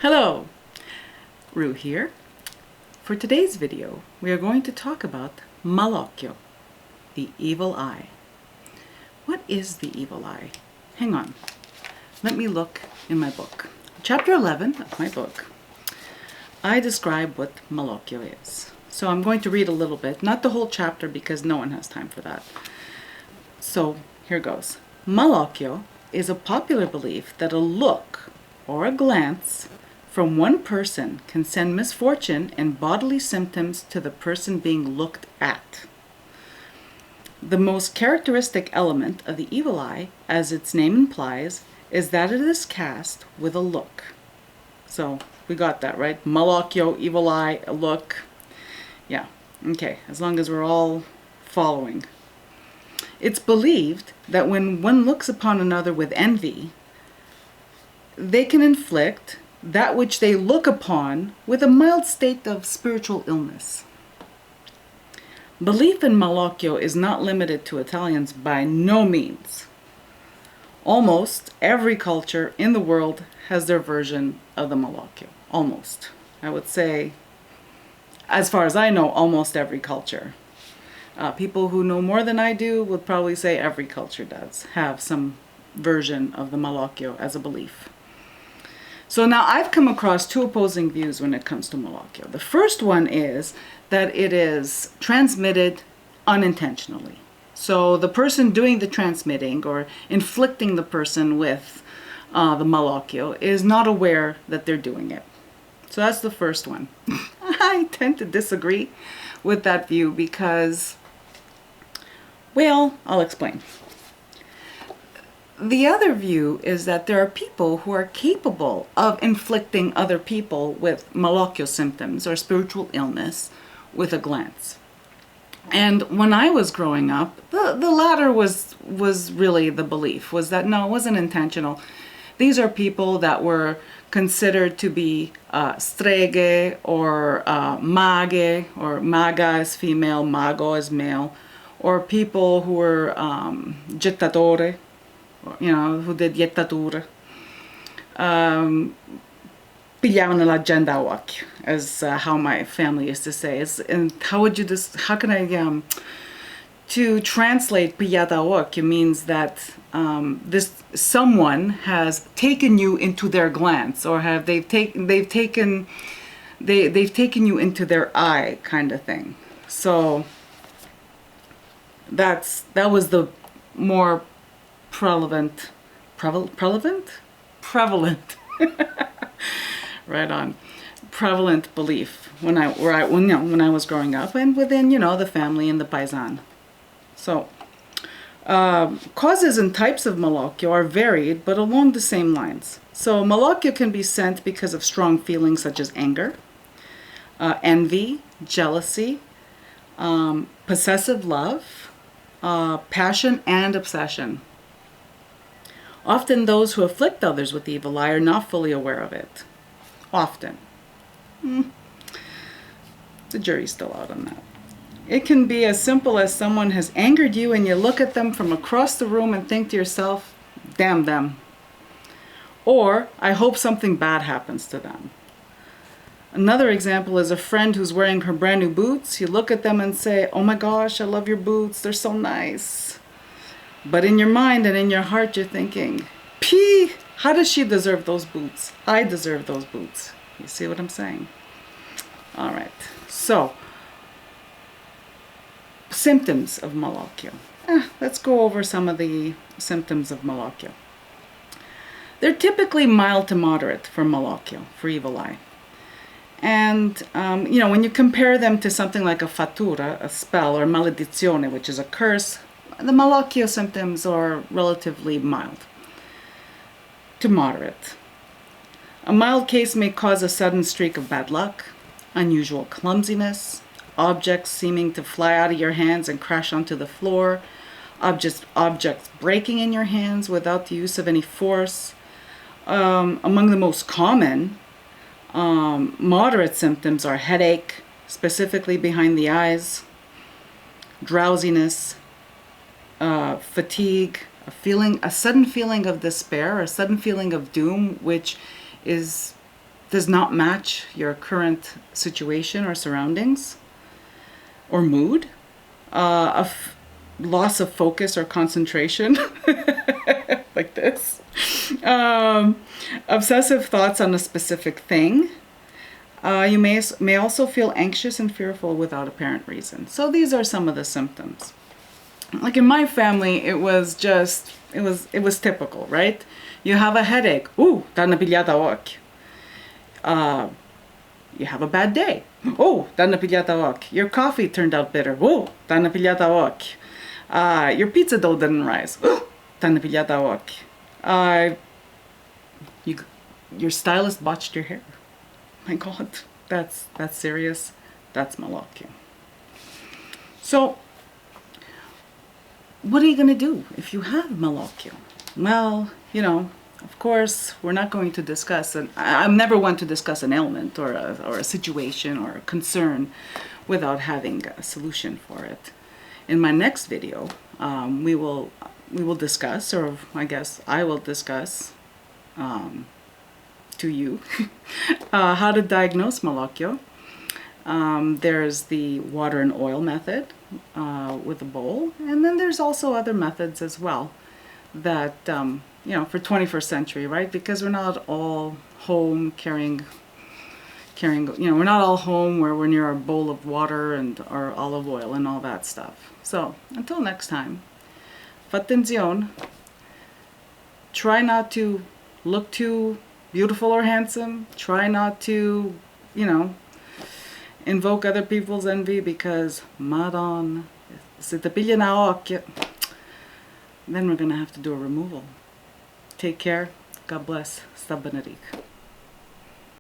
Hello, Rue here. For today's video, we are going to talk about Malocchio, the evil eye. What is the evil eye? Hang on, let me look in my book. Chapter 11 of my book, I describe what Malocchio is. So I'm going to read a little bit, not the whole chapter because no one has time for that. So here goes. Malocchio is a popular belief that a look or a glance from one person can send misfortune and bodily symptoms to the person being looked at. The most characteristic element of the evil eye, as its name implies, is that it is cast with a look. So we got that, right? Malocchio, evil eye, a look. Yeah, okay, as long as we're all following. It's believed that when one looks upon another with envy, they can inflict that which they look upon with a mild state of spiritual illness. Belief in Malocchio is not limited to Italians by no means. Almost every culture in the world has their version of the Malocchio. Almost. I would say, as far as I know, almost every culture. People who know more than I do would probably say every culture does have some version of the Malocchio as a belief. So now I've come across two opposing views when it comes to Malocchio. The first one is that it is transmitted unintentionally. So the person doing the transmitting or inflicting the person with the Malocchio is not aware that they're doing it. So that's the first one. I tend to disagree with that view because, well, I'll explain. The other view is that there are people who are capable of inflicting other people with Malocchio symptoms or spiritual illness with a glance. And when I was growing up, the latter was really the belief, was that no, it wasn't intentional. These are people that were considered to be streghe or maghe, or maga is female, mago is male, or people who were gettatore, you know, who did jettature, pigliavano la gente a occhio, as how my family used to say. And how would you how can I, to translate pigliata a occhio means that someone has taken you into their glance, or they've taken you into their eye, kind of thing. So that was the more prevalent, right on, prevalent belief when I was growing up, and within, the family and the paisan. So causes and types of Malocchio are varied, but along the same lines. So Malocchio can be sent because of strong feelings such as anger, envy, jealousy, possessive love, passion, and obsession. Often those who afflict others with the evil eye are not fully aware of it. Often. The jury's still out on that. It can be as simple as someone has angered you and you look at them from across the room and think to yourself, damn them. Or, I hope something bad happens to them. Another example is a friend who's wearing her brand new boots. You look at them and say, oh my gosh, I love your boots, they're so nice. But in your mind and in your heart, you're thinking, pee, how does she deserve those boots? I deserve those boots. You see what I'm saying? All right. So, symptoms of Malocchio. Let's go over some of the symptoms of Malocchio. They're typically mild to moderate for Malocchio, for evil eye. And, when you compare them to something like a fattura, a spell, or maledizione, which is a curse, the Malocchio symptoms are relatively mild to moderate. A mild case may cause a sudden streak of bad luck, unusual clumsiness, objects seeming to fly out of your hands and crash onto the floor, objects breaking in your hands without the use of any force. Among the most common moderate symptoms are headache, specifically behind the eyes, drowsiness, fatigue, a sudden feeling of despair, a sudden feeling of doom, which is does not match your current situation or surroundings or mood, of loss of focus or concentration, like this, obsessive thoughts on a specific thing. You may also feel anxious and fearful without apparent reason. So these are some of the symptoms. Like in my family, it was typical, right? You have a headache. Ooh, dá na pilhada ok. You have a bad day. Oh, dá na pilhada ok. Your coffee turned out bitter. Oh, dá na pilhada ok. Your pizza dough didn't rise. Oh, dá na pilhada ok. Your stylist botched your hair. My God, that's serious. That's Malocchio. So, what are you going to do if you have Malocchio? Well, you know, of course, we're not going to discuss, and I'm never one to discuss an ailment or a situation or a concern without having a solution for it. In my next video, we will discuss, or I guess I will discuss, to you, how to diagnose Malocchio. There's the water and oil method with a bowl, and then there's also other methods as well that, you know, for 21st century, right? Because we're not all home carrying, you know, we're not all home where we're near our bowl of water and our olive oil and all that stuff. So until next time, attenzione. Try not to look too beautiful or handsome. Try not to, you know, invoke other people's envy, because Madon, se te piglia na occhio, then we're going to have to do a removal. Take care. God bless. Sta benedic.